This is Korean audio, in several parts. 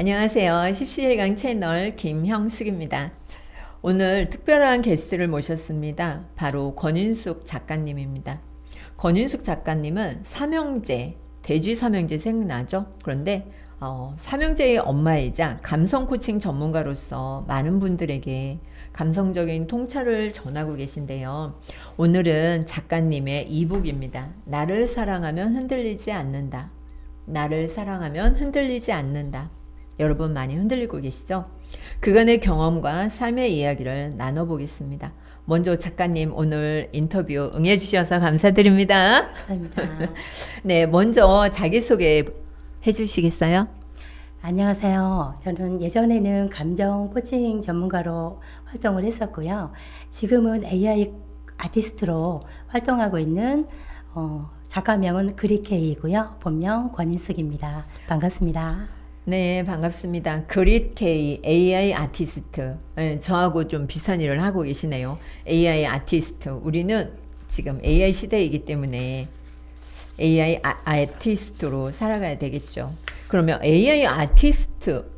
안녕하세요. 십시일강 채널 김형숙입니다. 오늘 특별한 게스트를 모셨습니다. 바로 권인숙 작가님입니다. 권인숙 작가님은 삼형제, 대쥐 삼형제 생각나죠? 그런데 삼형제의 엄마이자 감성 코칭 전문가로서 많은 분들에게 감성적인 통찰을 전하고 계신데요. 오늘은 작가님의 이북입니다. 나를 사랑하면 흔들리지 않는다. 나를 사랑하면 흔들리지 않는다. 여러분 많이 흔들리고 계시죠? 그간의 경험과 삶의 이야기를 나눠보겠습니다. 먼저 작가님 오늘 인터뷰 응해주셔서 감사드립니다. 감사합니다. 네, 먼저 자기소개 해주시겠어요? 안녕하세요. 저는 예전에는 감정 코칭 전문가로 활동을 했었고요. 지금은 AI 아티스트로 활동하고 있는 작가명은 그리케이고요. 본명 권인숙입니다. 반갑습니다. 네, 반갑습니다. 그릿케이 AI 아티스트. 네, 저하고 좀 비슷한 일을 하고 계시네요. AI 아티스트. 우리는 지금 AI 시대이기 때문에 AI 아티스트로 살아가야 되겠죠. 그러면 AI 아티스트,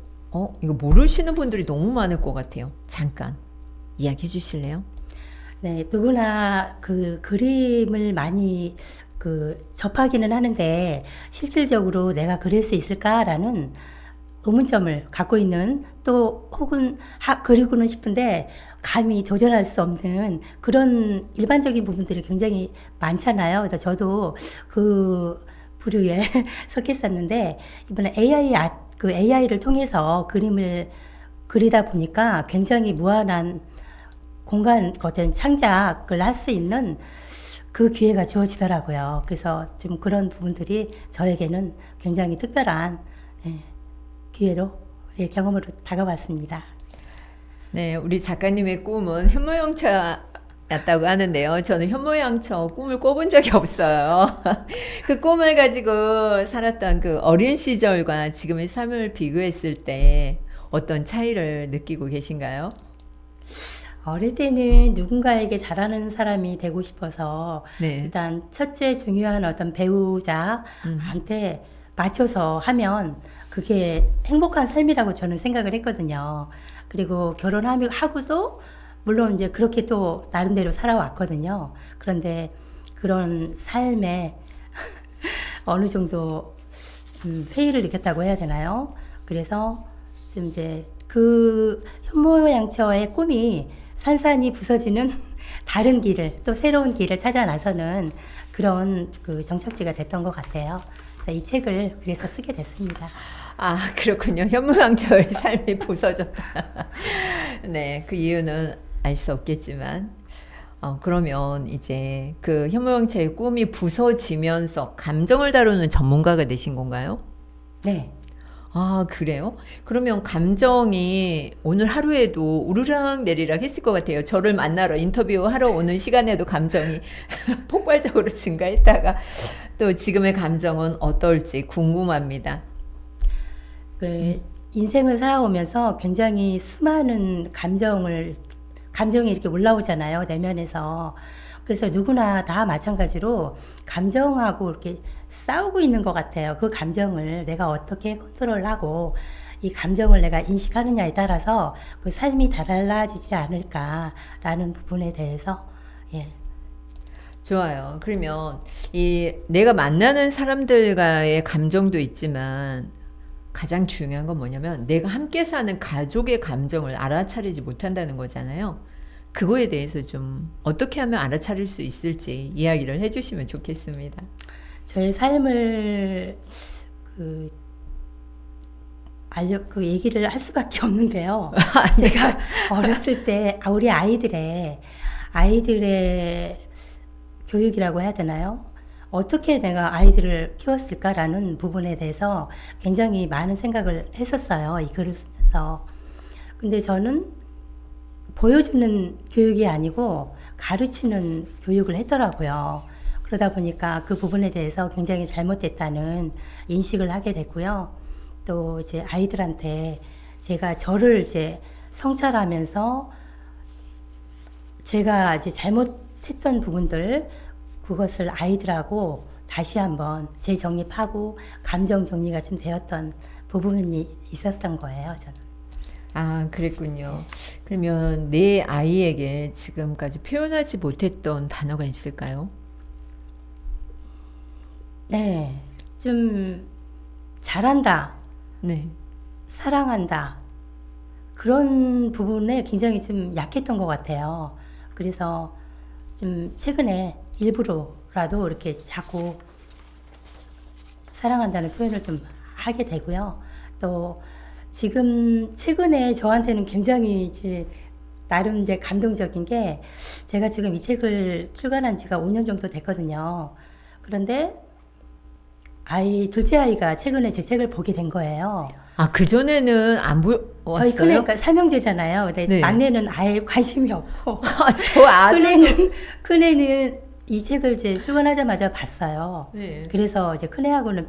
이거 모르시는 분들이 너무 많을 것 같아요. 잠깐 이야기해 주실래요? 네, 누구나 그 그림을 많이 접하기는 하는데 실질적으로 내가 그릴 수 있을까라는 의문점을 갖고 있는 또 혹은 그리고는 싶은데 감히 도전할 수 없는 그런 일반적인 부분들이 굉장히 많잖아요. 그래서 저도 그 부류에 속했었는데 이번에 AI를 통해서 그림을 그리다 보니까 굉장히 무한한 공간 어떤 창작을 할 수 있는 그 기회가 주어지더라고요. 그래서 좀 그런 부분들이 저에게는 굉장히 특별한 기회로 경험으로 다가왔습니다. 네, 우리 작가님의 꿈은 현모양처였다고 하는데요. 저는 현모양처 꿈을 꿔본 적이 없어요. 그 꿈을 가지고 살았던 그 어린 시절과 지금의 삶을 비교했을 때 어떤 차이를 느끼고 계신가요? 어릴 때는 누군가에게 잘하는 사람이 되고 싶어서 네. 일단 첫째 중요한 어떤 배우자한테 맞춰서 하면 그게 행복한 삶이라고 저는 생각을 했거든요. 그리고 결혼하고도 물론 이제 그렇게 또 나름대로 살아왔거든요. 그런데 그런 삶에 어느 정도 회의를 느꼈다고 해야 되나요? 그래서 좀 이제 그 현모양처의 꿈이 산산이 부서지는 다른 길을 또 새로운 길을 찾아 나서는 그런 그 정착지가 됐던 것 같아요. 그래서 이 책을 그래서 쓰게 됐습니다. 아, 그렇군요. 현모양처의 삶이 부서졌다. 네, 그 이유는 알 수 없겠지만. 그러면 이제 그 현모양처의 꿈이 부서지면서 감정을 다루는 전문가가 되신 건가요? 네. 아, 그래요? 그러면 감정이 오늘 하루에도 우르락 내리락 했을 것 같아요. 저를 만나러 인터뷰하러 오는 시간에도 감정이 폭발적으로 증가했다가 또 지금의 감정은 어떨지 궁금합니다. 그 인생을 살아오면서 굉장히 수많은 감정이 이렇게 올라오잖아요, 내면에서. 그래서 누구나 다 마찬가지로 감정하고 이렇게 싸우고 있는 것 같아요. 그 감정을 내가 어떻게 컨트롤하고 이 감정을 내가 인식하느냐에 따라서 그 삶이 달라지지 않을까라는 부분에 대해서 예. 좋아요. 그러면 이 내가 만나는 사람들과의 감정도 있지만 가장 중요한 건 뭐냐면 내가 함께 사는 가족의 감정을 알아차리지 못한다는 거잖아요. 그거에 대해서 좀 어떻게 하면 알아차릴 수 있을지 이야기를 해주시면 좋겠습니다. 저의 삶을 그 얘기를 할 수밖에 없는데요. 제가 어렸을 때 우리 아이들의 교육이라고 해야 되나요? 어떻게 내가 아이들을 키웠을까라는 부분에 대해서 굉장히 많은 생각을 했었어요. 이 글을 쓰면서. 근데 저는 보여주는 교육이 아니고 가르치는 교육을 했더라고요. 그러다 보니까 그 부분에 대해서 굉장히 잘못됐다는 인식을 하게 됐고요. 또 이제 아이들한테 제가 저를 이제 성찰하면서 제가 이제 잘못했던 부분들 그것을 아이들하고 다시 한번 재정립하고 감정 정리가 좀 되었던 부분이 있었던 거예요, 저는. 아, 그랬군요. 그러면 내 아이에게 지금까지 표현하지 못했던 단어가 있을까요? 네, 좀 잘한다, 네. 사랑한다 그런 부분에 굉장히 좀 약했던 것 같아요. 그래서 좀 최근에 일부러라도 이렇게 자꾸 사랑한다는 표현을 좀 하게 되고요. 또 지금 최근에 저한테는 굉장히 이제 나름 이제 감동적인 게 제가 지금 이 책을 출간한 지가 5년 정도 됐거든요. 그런데 둘째 아이가 최근에 제 책을 보게 된 거예요. 아, 그전에는 안 저희 보았어요? 큰애가 삼형제잖아요. 근데 네. 막내는 아예 관심이 없고 아, 저 아들. 큰애는 이 책을 이제 출간하자마자 봤어요. 네. 그래서 이제 큰애하고는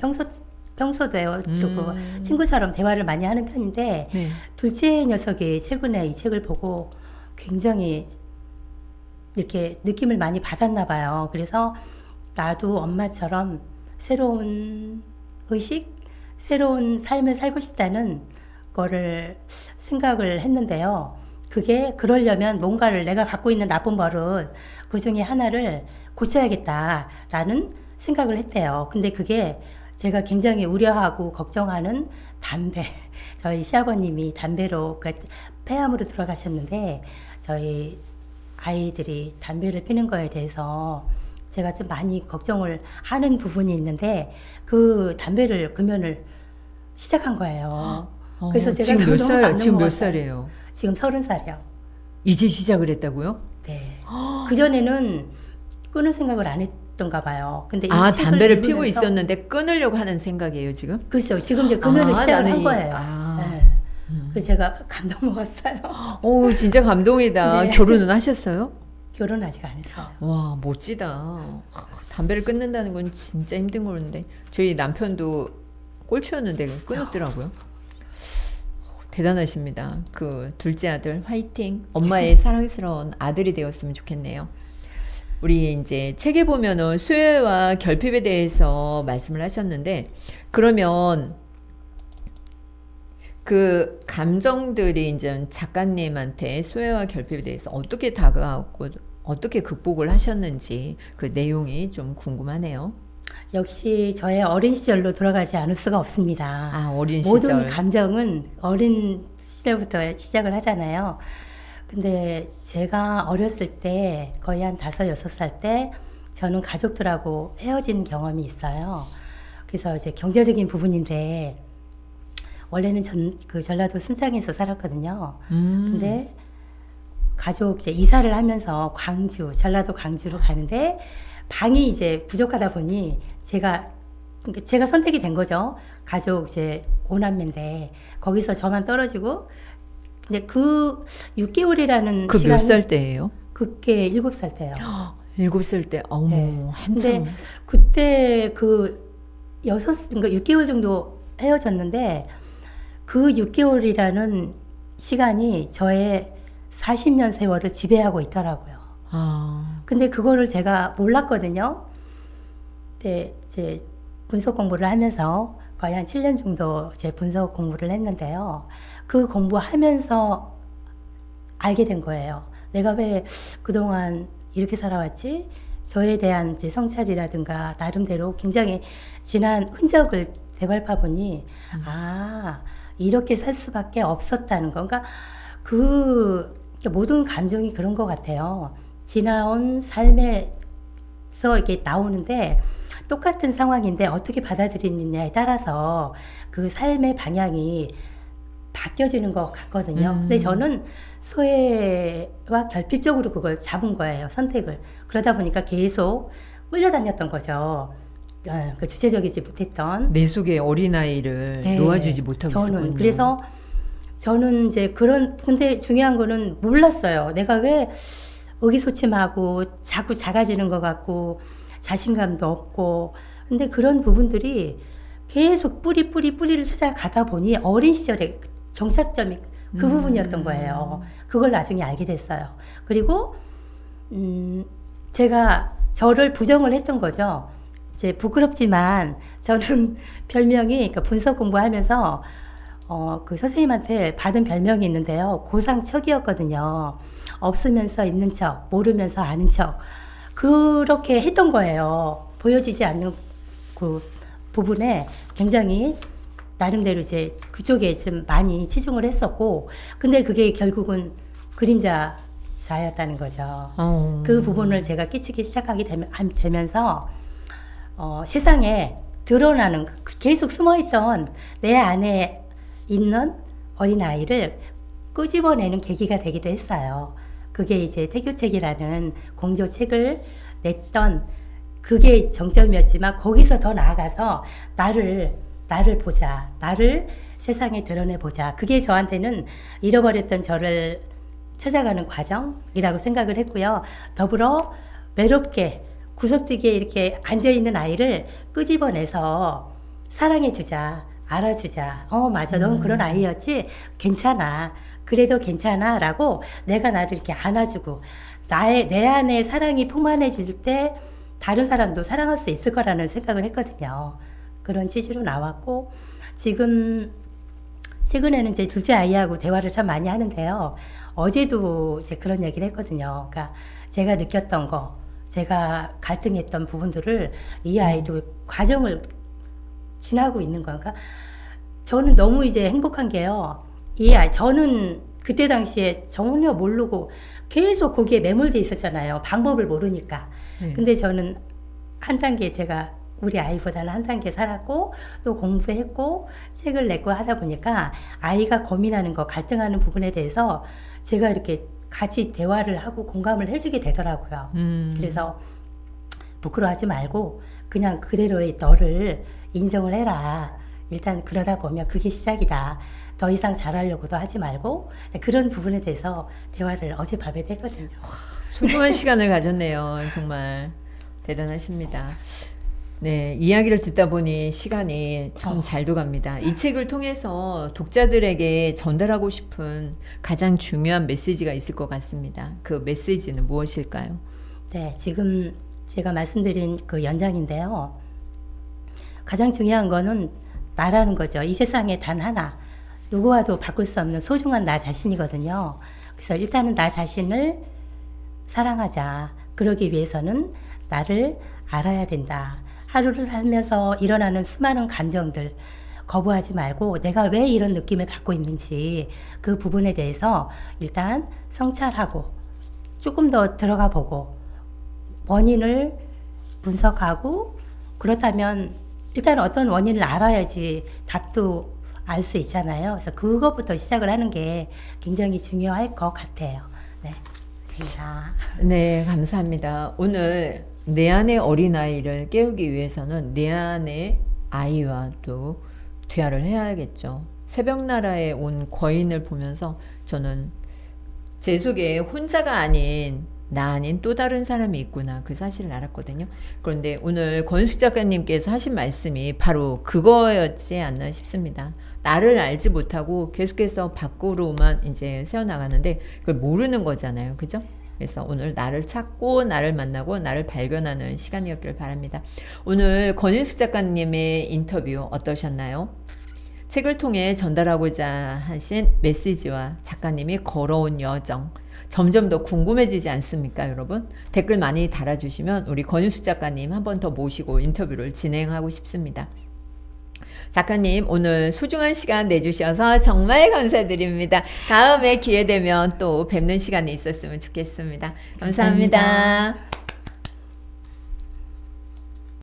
평소도요, 그리고 친구처럼 대화를 많이 하는 편인데 네. 둘째 녀석이 최근에 이 책을 보고 굉장히 이렇게 느낌을 많이 받았나 봐요. 그래서 나도 엄마처럼 새로운 의식, 새로운 삶을 살고 싶다는 거를 생각을 했는데요. 그게 그러려면 뭔가를 내가 갖고 있는 나쁜 버릇 그 중에 하나를 고쳐야겠다라는 생각을 했대요. 근데 그게 제가 굉장히 우려하고 걱정하는 담배. 저희 시아버님이 담배로 폐암으로 돌아가셨는데 저희 아이들이 담배를 피는 거에 대해서 제가 좀 많이 걱정을 하는 부분이 있는데 그 담배를 금연을 시작한 거예요. 그래서 제가 지금 몇 너무 살, 맞는 지금 것 몇 같아요. 살이에요? 지금 30살이요. 이제 시작을 했다고요? 네. 그전에는 끊을 생각을 안 했던가 봐요. 근데 이 아, 책을 담배를 피고 읽으면서 있었는데 끊으려고 하는 생각이에요, 지금? 그렇죠. 지금 이제 금연을 아, 시작을 나는 한 이- 거예요. 아. 네. 그래서 제가 감동 먹었어요. 오, 진짜 감동이다. 네. 결혼은 하셨어요? 결혼 아직 안 했어요. 와, 멋지다. 담배를 끊는다는 건 진짜 힘든 거는데 저희 남편도 꼴찌였는데 끊었더라고요. 대단하십니다. 그 둘째 아들 화이팅. 엄마의 사랑스러운 아들이 되었으면 좋겠네요. 우리 이제 책에 보면은 수혜와 결핍에 대해서 말씀을 하셨는데 그러면 그 감정들이 이제 작가님한테 수혜와 결핍에 대해서 어떻게 다가왔고 어떻게 극복을 하셨는지 그 내용이 좀 궁금하네요. 역시 저의 어린 시절로 돌아가지 않을 수가 없습니다. 아, 어린 모든 시절. 감정은 어린 시절부터 시작을 하잖아요. 근데 제가 어렸을 때 거의 한 5, 6살 때 저는 가족들하고 헤어진 경험이 있어요. 그래서 이제 경제적인 부분인데 원래는 그 전라도 순창에서 살았거든요. 근데 가족 이제 이사를 하면서 전라도 광주로 가는데 방이 이제 부족하다 보니 제가 선택이 된 거죠. 가족 이제 5남매인데 거기서 저만 떨어지고 이제 그 6개월이라는 그 몇 시간이 살 때예요? 그게 7살 때요. 7살 때. 어머, 네. 한참. 근데 그때 그러니까 6개월 정도 헤어졌는데 그 6개월이라는 시간이 저의 40년 세월을 지배하고 있더라고요. 아, 근데 그거를 제가 몰랐거든요. 네, 이제 분석 공부를 하면서 거의 한 7년 정도 제 분석 공부를 했는데요. 그 공부하면서 알게 된 거예요. 내가 왜 그동안 이렇게 살아왔지? 저에 대한 이제 성찰이라든가 나름대로 굉장히 진한 흔적을 되밟아 보니 아, 이렇게 살 수밖에 없었다는 거. 그러니까 모든 감정이 그런 것 같아요. 지나온 삶에서 이렇게 나오는데 똑같은 상황인데 어떻게 받아들이느냐에 따라서 그 삶의 방향이 바뀌어지는 것 같거든요. 근데 저는 소외와 결핍적으로 그걸 잡은 거예요. 선택을. 그러다 보니까 계속 끌려다녔던 거죠. 그 주체적이지 못했던. 내 속에 어린아이를 네. 놓아주지 못하고 있었군요. 그래서 저는 이제 근데 중요한 거는 몰랐어요. 내가 왜 의기소침하고 자꾸 작아지는 것 같고 자신감도 없고. 근데 그런 부분들이 계속 뿌리를 찾아가다 보니 어린 시절에 정착점이 그 부분이었던 거예요. 그걸 나중에 알게 됐어요. 그리고 제가 저를 부정을 했던 거죠. 이제 부끄럽지만 저는 별명이 그러니까 분석 공부하면서 그 선생님한테 받은 별명이 있는데요. 고상척이었거든요. 없으면서 있는 척, 모르면서 아는 척. 그렇게 했던 거예요. 보여지지 않는 그 부분에 굉장히 나름대로 이제 그쪽에 좀 많이 치중을 했었고, 근데 그게 결국은 그림자였다는 거죠. 그 부분을 제가 끼치기 시작하게 되면서 세상에 드러나는 계속 숨어있던 내 안에 있는 어린아이를 끄집어내는 계기가 되기도 했어요. 그게 이제 태교책이라는 공조책을 냈던 그게 정점이었지만 거기서 더 나아가서 나를 보자. 나를 세상에 드러내보자. 그게 저한테는 잃어버렸던 저를 찾아가는 과정이라고 생각을 했고요. 더불어 외롭게 구석뜨기에 이렇게 앉아있는 아이를 끄집어내서 사랑해주자. 알아주자. 맞아. 넌 그런 아이였지? 괜찮아. 그래도 괜찮아. 라고 내가 나를 이렇게 안아주고 내 안에 사랑이 풍만해질 때 다른 사람도 사랑할 수 있을 거라는 생각을 했거든요. 그런 취지로 나왔고, 지금 최근에는 이제 둘째 아이하고 대화를 참 많이 하는데요. 어제도 이제 그런 얘기를 했거든요. 그러니까 제가 느꼈던 거, 제가 갈등했던 부분들을 이 아이도 과정을 지나고 있는 거니까 그러니까 저는 너무 이제 행복한 게요. 이 아이, 저는 그때 당시에 전혀 모르고 계속 거기에 매몰돼 있었잖아요. 방법을 모르니까. 근데 저는 한 단계 제가 우리 아이보다는 한 단계 살았고 또 공부했고 책을 냈고 하다 보니까 아이가 고민하는 거 갈등하는 부분에 대해서 제가 이렇게 같이 대화를 하고 공감을 해주게 되더라고요. 그래서 부끄러워하지 말고 그냥 그대로의 너를 인정을 해라. 일단 그러다 보면 그게 시작이다. 더 이상 잘하려고도 하지 말고 그런 부분에 대해서 대화를 어젯밤에도 했거든요. 소중한 시간을 가졌네요. 정말 대단하십니다. 네, 이야기를 듣다 보니 시간이 참 잘도 갑니다. 이 책을 통해서 독자들에게 전달하고 싶은 가장 중요한 메시지가 있을 것 같습니다. 그 메시지는 무엇일까요? 네, 지금 제가 말씀드린 그 연장인데요. 가장 중요한 거는 나라는 거죠. 이 세상에 단 하나, 누구와도 바꿀 수 없는 소중한 나 자신이거든요. 그래서 일단은 나 자신을 사랑하자. 그러기 위해서는 나를 알아야 된다. 하루를 살면서 일어나는 수많은 감정들 거부하지 말고 내가 왜 이런 느낌을 갖고 있는지 그 부분에 대해서 일단 성찰하고 조금 더 들어가 보고 원인을 분석하고 그렇다면 일단 어떤 원인을 알아야지 답도 알 수 있잖아요. 그래서 그것부터 시작을 하는 게 굉장히 중요할 것 같아요. 네. 네, 감사합니다. 오늘 내 안의 어린아이를 깨우기 위해서는 내 안의 아이와 또 대화를 해야겠죠. 새벽나라에 온 거인을 보면서 저는 제 속에 혼자가 아닌 나 아닌 또 다른 사람이 있구나 그 사실을 알았거든요. 그런데 오늘 권숙 작가님께서 하신 말씀이 바로 그거였지 않나 싶습니다. 나를 알지 못하고 계속해서 밖으로만 이제 새어나가는데 그걸 모르는 거잖아요. 그죠? 그래서 오늘 나를 찾고 나를 만나고 나를 발견하는 시간이었길 바랍니다. 오늘 권인숙 작가님의 인터뷰 어떠셨나요? 책을 통해 전달하고자 하신 메시지와 작가님이 걸어온 여정 점점 더 궁금해지지 않습니까, 여러분? 댓글 많이 달아주시면 우리 권인숙 작가님 한 번 더 모시고 인터뷰를 진행하고 싶습니다. 작가님 오늘 소중한 시간 내주셔서 정말 감사드립니다. 다음에 기회 되면 또 뵙는 시간이 있었으면 좋겠습니다. 감사합니다.